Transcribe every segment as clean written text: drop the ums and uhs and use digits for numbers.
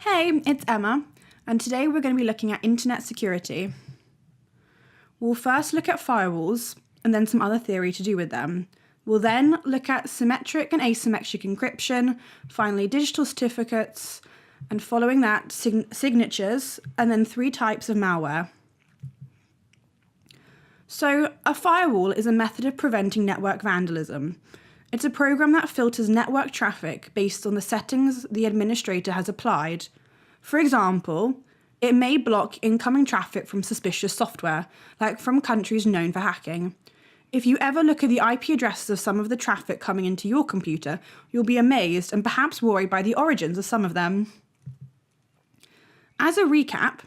Hey, it's Emma, and today we're going to be looking at internet security. We'll first look at firewalls, and then some other theory to do with them. We'll then look at symmetric and asymmetric encryption, finally digital certificates, and following that, signatures, and then 3 types of malware. So, a firewall is a method of preventing network vandalism. It's a program that filters network traffic based on the settings the administrator has applied. For example, it may block incoming traffic from suspicious software, like from countries known for hacking. If you ever look at the IP addresses of some of the traffic coming into your computer, you'll be amazed and perhaps worried by the origins of some of them. As a recap,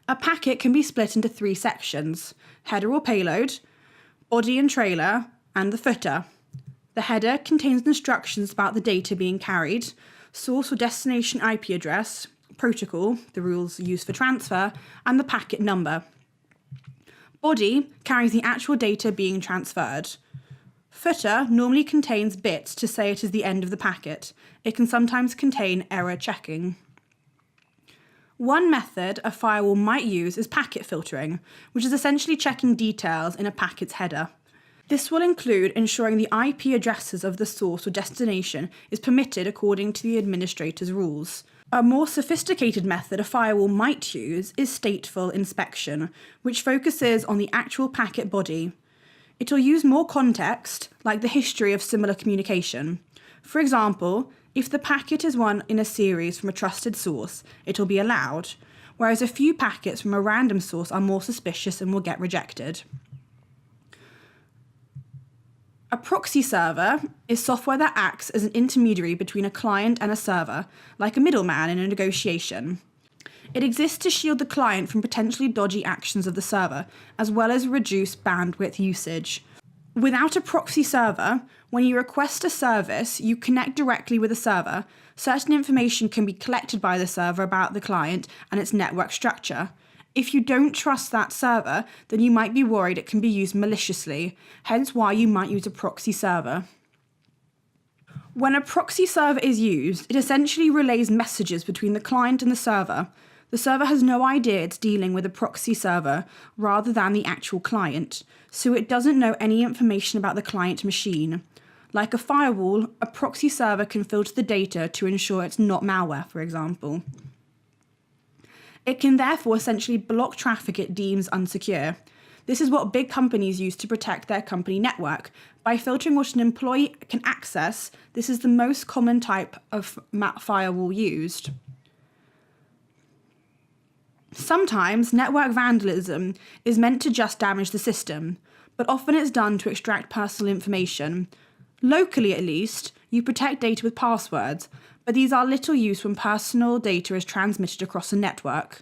a packet can be split into 3 sections: header or payload, body and trailer, and the footer. The header contains instructions about the data being carried, source or destination IP address, protocol, the rules used for transfer, and the packet number. Body carries the actual data being transferred. Footer normally contains bits to say it is the end of the packet. It can sometimes contain error checking. One method a firewall might use is packet filtering, which is essentially checking details in a packet's header. This will include ensuring the IP addresses of the source or destination is permitted according to the administrator's rules. A more sophisticated method a firewall might use is stateful inspection, which focuses on the actual packet body. It will use more context, like the history of similar communication. For example, if the packet is one in a series from a trusted source, it will be allowed, whereas a few packets from a random source are more suspicious and will get rejected. A proxy server is software that acts as an intermediary between a client and a server, like a middleman in a negotiation. It exists to shield the client from potentially dodgy actions of the server, as well as reduce bandwidth usage. Without a proxy server, when you request a service, you connect directly with the server. Certain information can be collected by the server about the client and its network structure. If you don't trust that server, then you might be worried it can be used maliciously, hence why you might use a proxy server. When a proxy server is used, it essentially relays messages between the client and the server. The server has no idea it's dealing with a proxy server rather than the actual client, so it doesn't know any information about the client machine. Like a firewall, a proxy server can filter the data to ensure it's not malware, for example. It can therefore essentially block traffic it deems unsecure. This is what big companies use to protect their company network. By filtering what an employee can access, this is the most common type of firewall used. Sometimes network vandalism is meant to just damage the system, but often it's done to extract personal information. Locally at least, you protect data with passwords, but these are little use when personal data is transmitted across a network.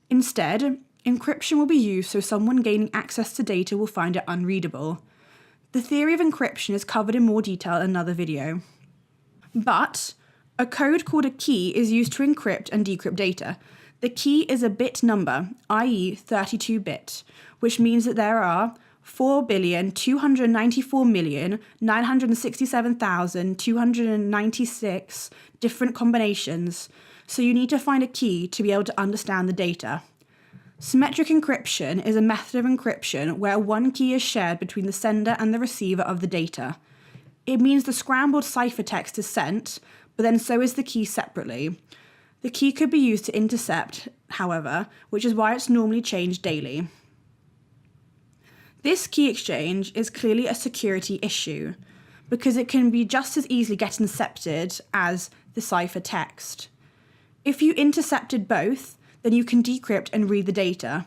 Instead, encryption will be used so someone gaining access to data will find it unreadable. The theory of encryption is covered in more detail in another video. But a code called a key is used to encrypt and decrypt data. The key is a bit number, i.e. 32-bit, which means that there are 4,294,967,296 different combinations, so you need to find a key to be able to understand the data. Symmetric encryption is a method of encryption where one key is shared between the sender and the receiver of the data. It means the scrambled ciphertext is sent, but then so is the key separately. The key could be used to intercept, however, which is why it's normally changed daily. This key exchange is clearly a security issue because it can be just as easily get intercepted as the ciphertext. If you intercepted both, then you can decrypt and read the data.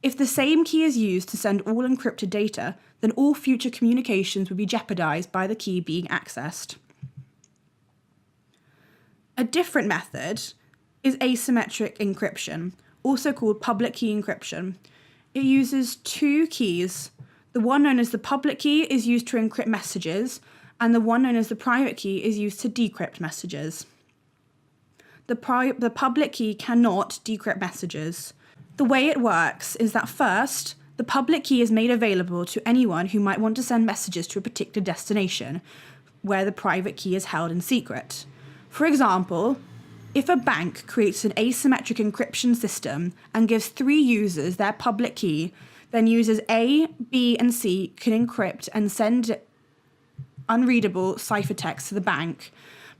If the same key is used to send all encrypted data, then all future communications would be jeopardized by the key being accessed. A different method is asymmetric encryption, also called public key encryption. It uses 2 keys. The one known as the public key is used to encrypt messages, and the one known as the private key is used to decrypt messages. The public key cannot decrypt messages. The way it works is that first, the public key is made available to anyone who might want to send messages to a particular destination, where the private key is held in secret. For example, If a bank creates an asymmetric encryption system and gives 3 users their public key, then users A, B, and C can encrypt and send unreadable ciphertext to the bank.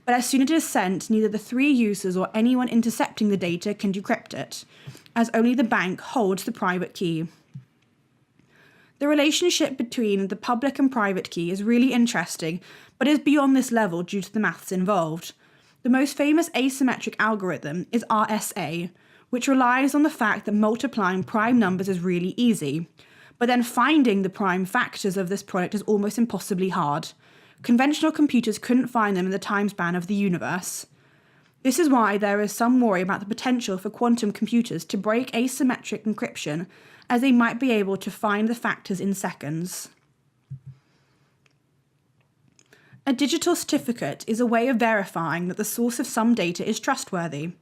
But as soon as it is sent, neither the 3 users or anyone intercepting the data can decrypt it, as only the bank holds the private key. The relationship between the public and private key is really interesting, but is beyond this level due to the maths involved. The most famous asymmetric algorithm is RSA, which relies on the fact that multiplying prime numbers is really easy, but then finding the prime factors of this product is almost impossibly hard. Conventional computers couldn't find them in the time span of the universe. This is why there is some worry about the potential for quantum computers to break asymmetric encryption, as they might be able to find the factors in seconds. A digital certificate is a way of verifying that the source of some data is trustworthy.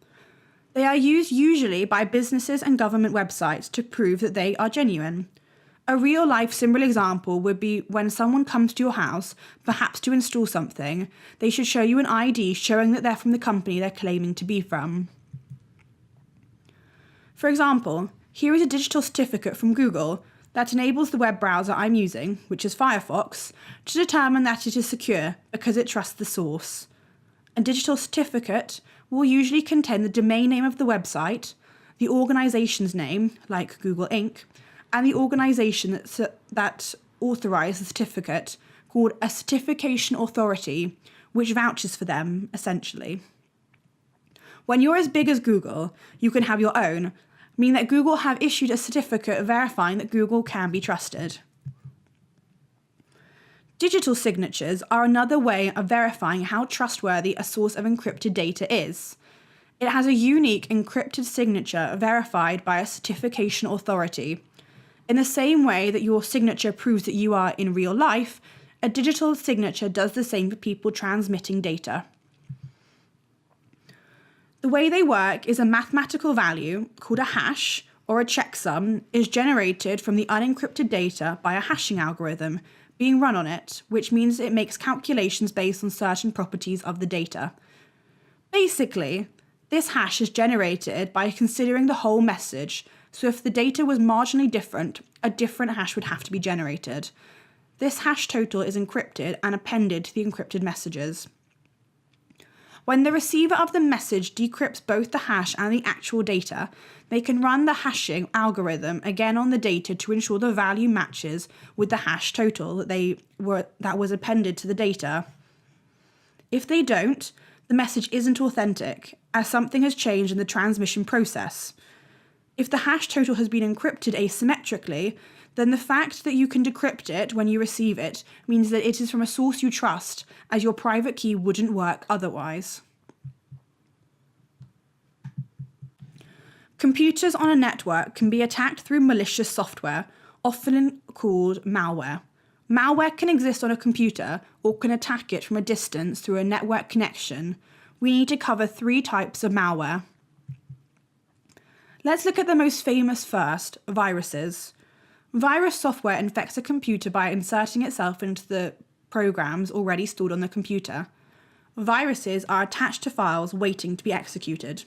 They are used usually by businesses and government websites to prove that they are genuine. A real-life simple example would be when someone comes to your house, perhaps to install something, they should show you an ID showing that they're from the company they're claiming to be from. For example, here is a digital certificate from Google that enables the web browser I'm using, which is Firefox, to determine that it is secure because it trusts the source. A digital certificate will usually contain the domain name of the website, the organization's name, like Google Inc., and the organization that authorized the certificate, called a certification authority, which vouches for them, essentially. When you're as big as Google, you can have your own, meaning that Google have issued a certificate verifying that Google can be trusted. Digital signatures are another way of verifying how trustworthy a source of encrypted data is. It has a unique encrypted signature verified by a certification authority. In the same way that your signature proves that you are in real life, a digital signature does the same for people transmitting data. The way they work is a mathematical value, called a hash, or a checksum, is generated from the unencrypted data by a hashing algorithm being run on it, which means it makes calculations based on certain properties of the data. Basically, this hash is generated by considering the whole message, so if the data was marginally different, a different hash would have to be generated. This hash total is encrypted and appended to the encrypted messages. When the receiver of the message decrypts both the hash and the actual data, they can run the hashing algorithm again on the data to ensure the value matches with the hash total that was appended to the data. If they don't, the message isn't authentic, as something has changed in the transmission process. If the hash total has been encrypted asymmetrically, then the fact that you can decrypt it when you receive it means that it is from a source you trust, as your private key wouldn't work otherwise. Computers on a network can be attacked through malicious software, often called malware. Malware can exist on a computer or can attack it from a distance through a network connection. We need to cover 3 types of malware. Let's look at the most famous first, viruses. Virus software infects a computer by inserting itself into the programs already stored on the computer. Viruses are attached to files waiting to be executed.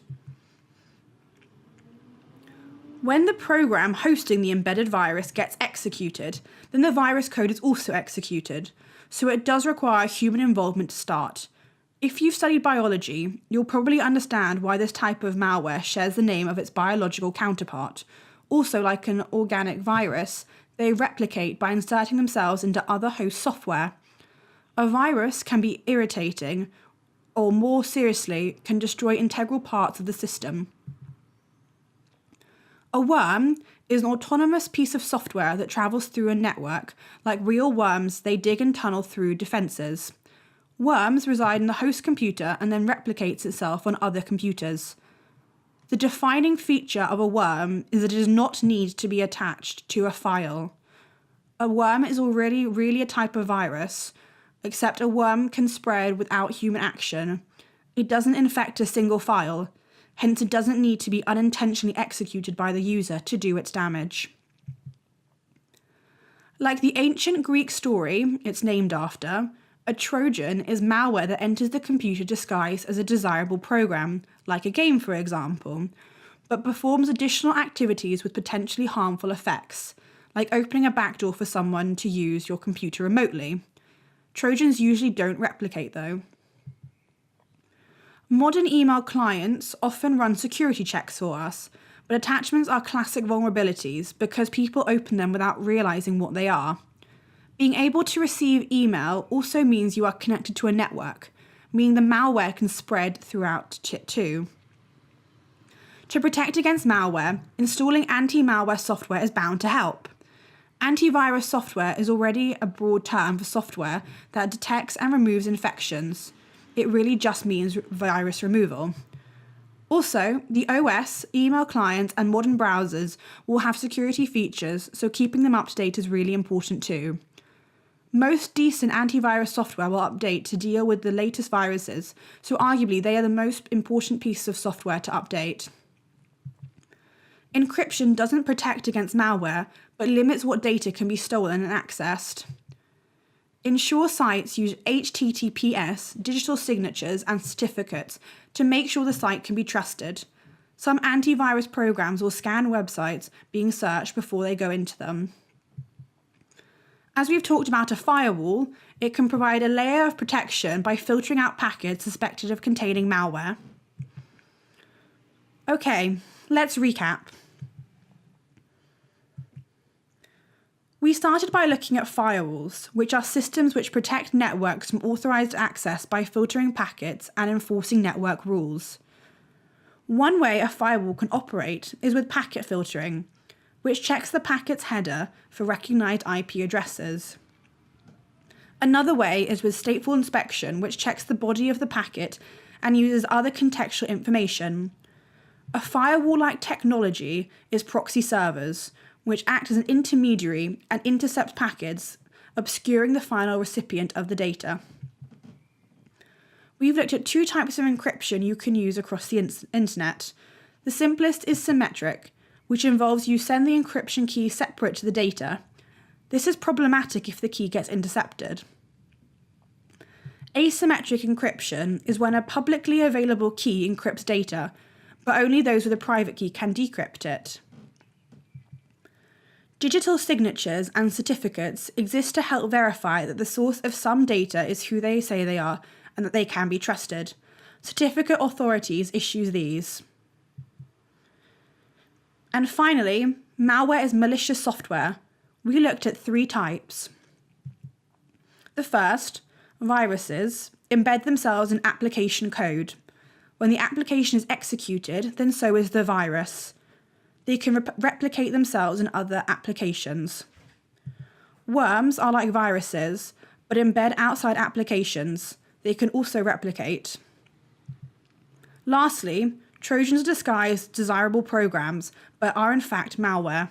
When the program hosting the embedded virus gets executed, then the virus code is also executed, so it does require human involvement to start. If you've studied biology, you'll probably understand why this type of malware shares the name of its biological counterpart. Also, like an organic virus, they replicate by inserting themselves into other host software. A virus can be irritating, or more seriously, can destroy integral parts of the system. A worm is an autonomous piece of software that travels through a network. Like real worms, they dig and tunnel through defenses. Worms reside in the host computer and then replicates itself on other computers. The defining feature of a worm is that it does not need to be attached to a file. A worm is already really a type of virus, except a worm can spread without human action. It doesn't infect a single file, hence it doesn't need to be unintentionally executed by the user to do its damage. Like the ancient Greek story it's named after, A Trojan is malware that enters the computer disguised as a desirable program, like a game for example, but performs additional activities with potentially harmful effects, like opening a backdoor for someone to use your computer remotely. Trojans usually don't replicate though. Modern email clients often run security checks for us, but attachments are classic vulnerabilities because people open them without realizing what they are. Being able to receive email also means you are connected to a network, meaning the malware can spread throughout it too. To protect against malware, installing anti-malware software is bound to help. Antivirus software is already a broad term for software that detects and removes infections. It really just means virus removal. Also, the OS, email clients, and modern browsers will have security features, so keeping them up to date is really important too. Most decent antivirus software will update to deal with the latest viruses, so arguably they are the most important piece of software to update. Encryption doesn't protect against malware, but limits what data can be stolen and accessed. Ensure sites use HTTPS, digital signatures, and certificates to make sure the site can be trusted. Some antivirus programs will scan websites being searched before they go into them. As we've talked about a firewall, it can provide a layer of protection by filtering out packets suspected of containing malware. Okay, let's recap. We started by looking at firewalls, which are systems which protect networks from authorized access by filtering packets and enforcing network rules. One way a firewall can operate is with packet filtering, which checks the packet's header for recognized IP addresses. Another way is with stateful inspection, which checks the body of the packet and uses other contextual information. A firewall-like technology is proxy servers, which act as an intermediary and intercept packets, obscuring the final recipient of the data. We've looked at two types of encryption you can use across the internet. The simplest is symmetric, which involves you send the encryption key separate to the data. This is problematic if the key gets intercepted. Asymmetric encryption is when a publicly available key encrypts data, but only those with a private key can decrypt it. Digital signatures and certificates exist to help verify that the source of some data is who they say they are and that they can be trusted. Certificate authorities issue these. And finally, malware is malicious software. We looked at three types. The first, viruses, embed themselves in application code. When the application is executed, then so is the virus. They can replicate themselves in other applications. Worms are like viruses, but embed outside applications. They can also replicate. Lastly, Trojans disguise desirable programs, but are in fact malware.